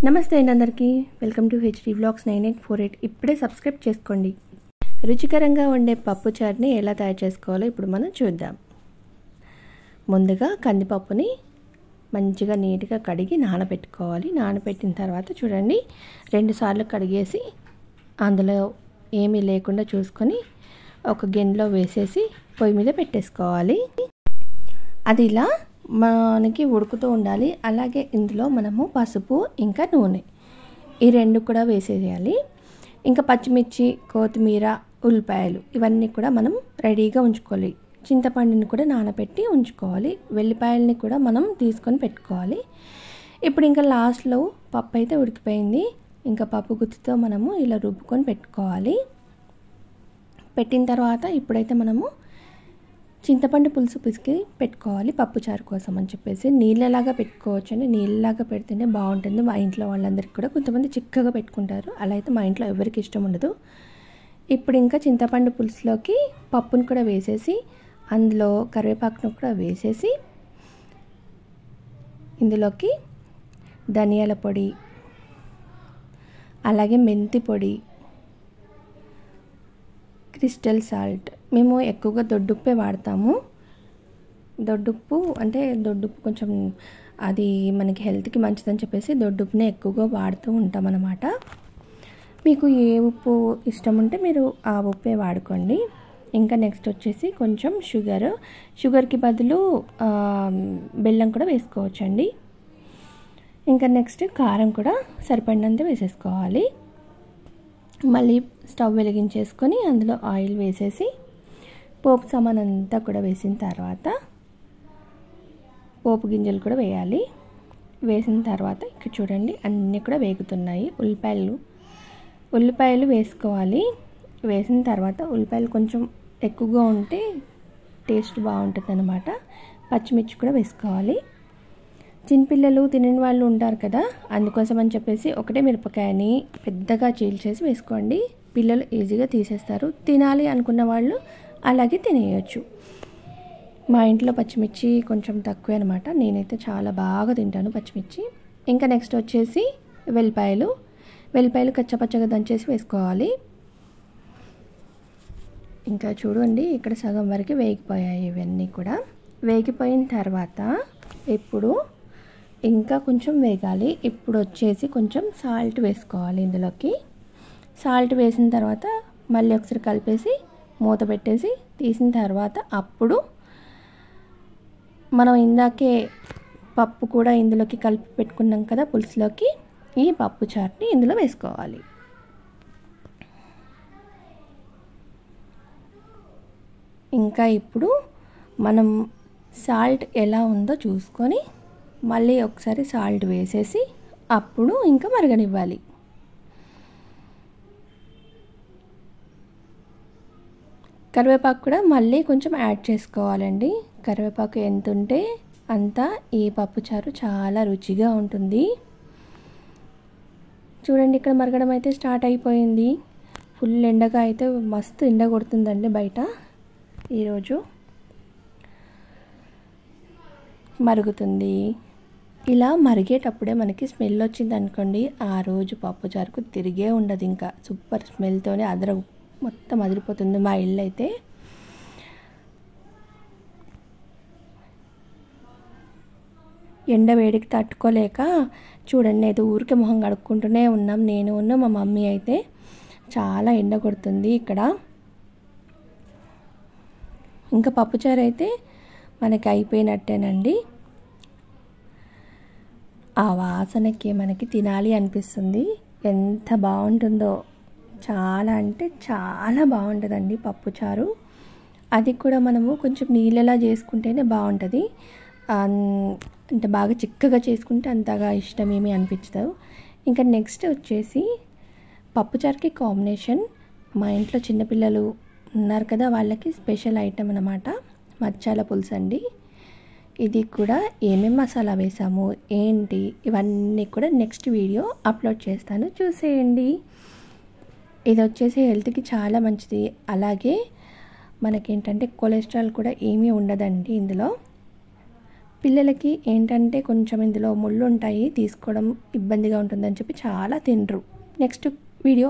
నమస్తే అండి అందరికీ. Welcome to HD vlogs 9848. ఇప్పుడే సబ్స్క్రైబ్ చేసుకోండి. రుచికరంగా వండే పప్పు చాట్ని ఎలా తయారు చేసుకోవాలో ఇప్పుడు మనం చూద్దాం. ముందుగా కందిపప్పుని మంచిగా నీట్గా కడిగి నానబెట్టుకోవాలి. నానబెట్టిన తర్వాత చూడండి 2 సార్లు కడిగేసి అందులో ఏమీ లేకుండా చూసుకొని ఒక గిన్నెలో వేసేసి పొయ్యి మీద పెట్టేసుకోవాలి. అది ఇలా మనకి ఉడుకుతూ ఉండాలి. అలాగే ఇందులో మనము పసుపు ఇంకా నూనె ఈ 2 కూడా వేసేయాలి. ఇంకా పచ్చిమిర్చి, కొత్తిమీర, ఉల్లిపాయలు ఇవన్నీ కూడా మనం రెడీగా ఉంచుకోవాలి. చింతపండుని కూడా నానబెట్టి ఉంచుకోవాలి. వెల్లిపాయలని కూడా మనం తీసుకొని పెట్టుకోవాలి. ఇప్పుడు ఇంకా లాస్ట్లో పప్పు అయితే ఉడికిపోయింది. ఇంకా పప్పు గుత్తితో మనము ఇలా రుబ్బుకొని పెట్టుకోవాలి. పెట్టిన తర్వాత ఇప్పుడైతే మనము చింతపండు పులుసు పిసికి పెట్టుకోవాలి పప్పుచారు కోసం అని చెప్పేసి. నీళ్ళలాగా పెట్టుకోవచ్చు అండి. నీళ్ళలాగా పెడితేనే బాగుంటుంది. మా ఇంట్లో వాళ్ళందరికీ కూడా కొంతమంది చిక్కగా పెట్టుకుంటారు. అలా అయితే మా ఇంట్లో ఎవరికి ఇష్టం ఉండదు. ఇప్పుడు ఇంకా చింతపండు పులుసులోకి పప్పును కూడా వేసేసి అందులో కరివేపాకును కూడా వేసేసి ఇందులోకి ధనియాల పొడి, అలాగే మెంతి పొడి, క్రిస్టల్ సాల్ట్, మేము ఎక్కువగా దొడ్డుప్పే వాడతాము. దొడ్డుప్పు అంటే దొడ్డుప్పు కొంచెం అది మనకి హెల్త్కి మంచిదని చెప్పేసి దొడ్డుప్పునే ఎక్కువగా వాడుతూ ఉంటాం అన్నమాట. మీకు ఏ ఉప్పు ఇష్టం ఉంటే మీరు ఆ ఉప్పే వాడుకోండి. ఇంకా నెక్స్ట్ వచ్చేసి కొంచెం షుగర్కి బదులు బెల్లం కూడా వేసుకోవచ్చండి. ఇంకా నెక్స్ట్ కారం కూడా సరిపడినంత వేసేసుకోవాలి. మళ్ళీ స్టవ్ వెలిగించేసుకొని అందులో ఆయిల్ వేసేసి పోపు సామాన్ అంతా కూడా వేసిన తర్వాత పోపు గింజలు కూడా వేయాలి. వేసిన తర్వాత ఇక్కడ చూడండి అన్నీ కూడా వేగుతున్నాయి. ఉల్లిపాయలు వేసుకోవాలి. వేసిన తర్వాత ఉల్లిపాయలు కొంచెం ఎక్కువగా ఉంటే టేస్ట్ బాగుంటుంది అన్నమాట. పచ్చిమిర్చి కూడా వేసుకోవాలి. చిన్నపిల్లలు తినని వాళ్ళు ఉంటారు కదా, అందుకోసం అని చెప్పేసి ఒకటే మిరపకాయని పెద్దగా చీల్చేసి వేసుకోండి. పిల్లలు ఈజీగా తీసేస్తారు. తినాలి అనుకున్న వాళ్ళు అలాగే తినేయచ్చు. మా ఇంట్లో పచ్చిమిర్చి కొంచెం తక్కువే అనమాట. నేనైతే చాలా బాగా తింటాను పచ్చిమిర్చి. ఇంకా నెక్స్ట్ వచ్చేసి వెల్లిపాయలు కచ్చపచ్చగా దంచేసి వేసుకోవాలి. ఇంకా చూడండి ఇక్కడ సగం వరకు వేగిపోయాయి. ఇవన్నీ కూడా వేగిపోయిన తర్వాత ఇప్పుడు ఇంకా కొంచెం వేగాలి. ఇప్పుడు వచ్చేసి కొంచెం సాల్ట్ వేసుకోవాలి. ఇందులోకి సాల్ట్ వేసిన తర్వాత మళ్ళీ ఒకసారి కలిపేసి మూత పెట్టేసి తీసిన తర్వాత అప్పుడు మనం ఇందాకే పప్పు కూడా ఇందులోకి కలిపి పెట్టుకున్నాం కదా పులుసులోకి, ఈ పప్పు చాట్ని ఇందులో వేసుకోవాలి. ఇంకా ఇప్పుడు మనం సాల్ట్ ఎలా ఉందో చూసుకొని మళ్ళీ ఒకసారి సాల్ట్ వేసేసి అప్పుడు ఇంకా మరగనివ్వాలి. కరివేపాకు కూడా మళ్ళీ కొంచెం యాడ్ చేసుకోవాలండి. కరివేపాకు ఎంత ఉంటే అంత ఈ పప్పుచారు చాలా రుచిగా ఉంటుంది. చూడండి ఇక్కడ మరగడం అయితే స్టార్ట్ అయిపోయింది. ఫుల్ ఎండగా అయితే మస్తు ఎండ కొడుతుందండి బయట. ఈరోజు మరుగుతుంది. ఇలా మరిగేటప్పుడే మనకి స్మెల్ వచ్చింది అనుకోండి, ఆ రోజు పప్పుచారుకు తిరిగే ఉండదు. ఇంకా సూపర్ స్మెల్తోనే మొత్తం అదిరిపోతుంది మా ఇల్లు అయితే. ఎండ వేడికి తట్టుకోలేక చూడండి అయితే ఊరికే మొహం కడుక్కుంటూనే ఉన్నాం. నేను మా మమ్మీ అయితే. చాలా ఎండ కొడుతుంది ఇక్కడ. ఇంకా పప్పుచారు అయితే మనకి అయిపోయినట్టేనండి. ఆ వాసనకి మనకి తినాలి అనిపిస్తుంది. ఎంత బాగుంటుందో, చాలా అంటే చాలా బాగుంటుందండి పప్పుచారు. అది కూడా మనము కొంచెం నీళ్ళలా చేసుకుంటేనే బాగుంటుంది. అంటే బాగా చిక్కగా చేసుకుంటే అంతగా ఇష్టమేమీ అనిపించదు. ఇంకా నెక్స్ట్ వచ్చేసి పప్పుచారుకి కాంబినేషన్ మా ఇంట్లో చిన్నపిల్లలు ఉన్నారు కదా, వాళ్ళకి స్పెషల్ ఐటెం అన్నమాట మచ్చాల పులుసు అండి. ఇది కూడా ఏమేమి మసాలా వేసాము ఏంటి ఇవన్నీ కూడా నెక్స్ట్ వీడియో అప్లోడ్ చేస్తాను, చూసేయండి. ఇది వచ్చేసి హెల్త్కి చాలా మంచిది. అలాగే మనకేంటంటే కొలెస్ట్రాల్ కూడా ఏమీ ఉండదండి ఇందులో. పిల్లలకి ఏంటంటే కొంచెం ఇందులో ముళ్ళు ఉంటాయి, తీసుకోవడం ఇబ్బందిగా ఉంటుందని చెప్పి చాలా తినరు. Next video